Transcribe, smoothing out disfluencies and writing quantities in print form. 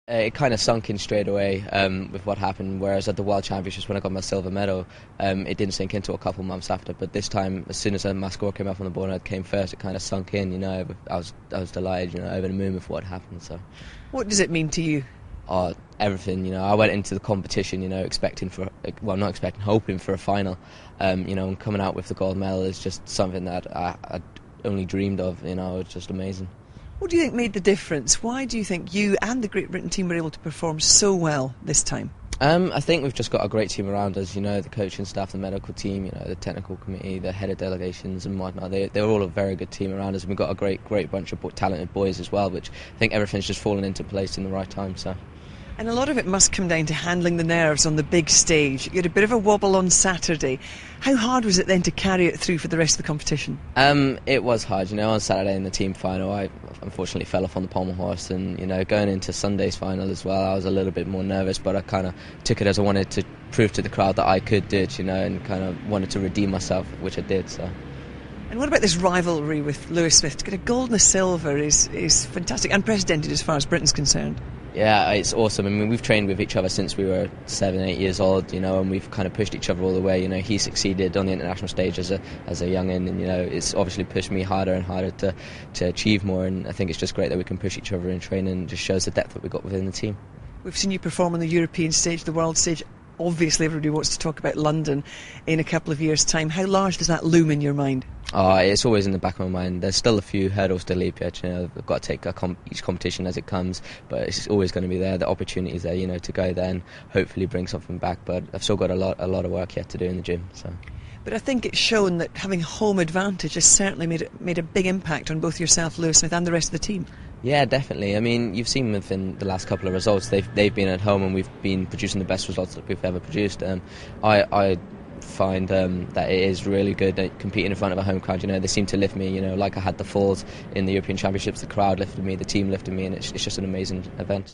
It kind of sunk in straight away with what happened, whereas at the World Championships when I got my silver medal, it didn't sink into a couple months after. But this time, as soon as my score came up on the board and I came first, it kind of sunk in. I was delighted, over the moon with what happened. So, what does it mean to you? Everything. I went into the competition, not expecting, hoping for a final. And coming out with the gold medal is just something that I only dreamed of. It's just amazing. What do you think made the difference? Why do you think you and the Great Britain team were able to perform so well this time? I think we've just got a great team around us, the coaching staff, the medical team, the technical committee, the head of delegations and whatnot. They're all a very good team around us, and we've got a great bunch of talented boys as well, which I think everything's just fallen into place in the right time. So. And a lot of it must come down to handling the nerves on the big stage. You had a bit of a wobble on Saturday. How hard was it then to carry it through for the rest of the competition? It was hard. On Saturday in the team final, I unfortunately fell off on the pommel horse, and going into Sunday's final as well, I was a little bit more nervous, but I kind of took it as I wanted to prove to the crowd that I could do it, and kind of wanted to redeem myself, which I did. So. And what about this rivalry with Lewis Smith? To get a gold and a silver is fantastic, unprecedented as far as Britain's concerned. Yeah, it's awesome. I mean, we've trained with each other since we were 7, 8 years old, and we've kind of pushed each other all the way. He succeeded on the international stage as a young'un, and it's obviously pushed me harder and harder to achieve more. And I think it's just great that we can push each other in training, and just shows the depth that we've got within the team. We've seen you perform on the European stage, the world stage. Obviously, everybody wants to talk about London in a couple of years' time. How large does that loom in your mind? It's always in the back of my mind. There's still a few hurdles to leap yet. I've got to take each competition as it comes, but it's always going to be there. The opportunity is there, to go there and hopefully bring something back. But I've still got a lot of work yet to do in the gym. So. But I think it's shown that having home advantage has certainly made a big impact on both yourself, Lewis Smith, and the rest of the team. Yeah, definitely. I mean, you've seen within the last couple of results, they've been at home and we've been producing the best results that we've ever produced. I find that it is really good competing in front of a home crowd. They seem to lift me. Like I had the falls in the European Championships, the crowd lifted me, the team lifted me, and it's just an amazing event.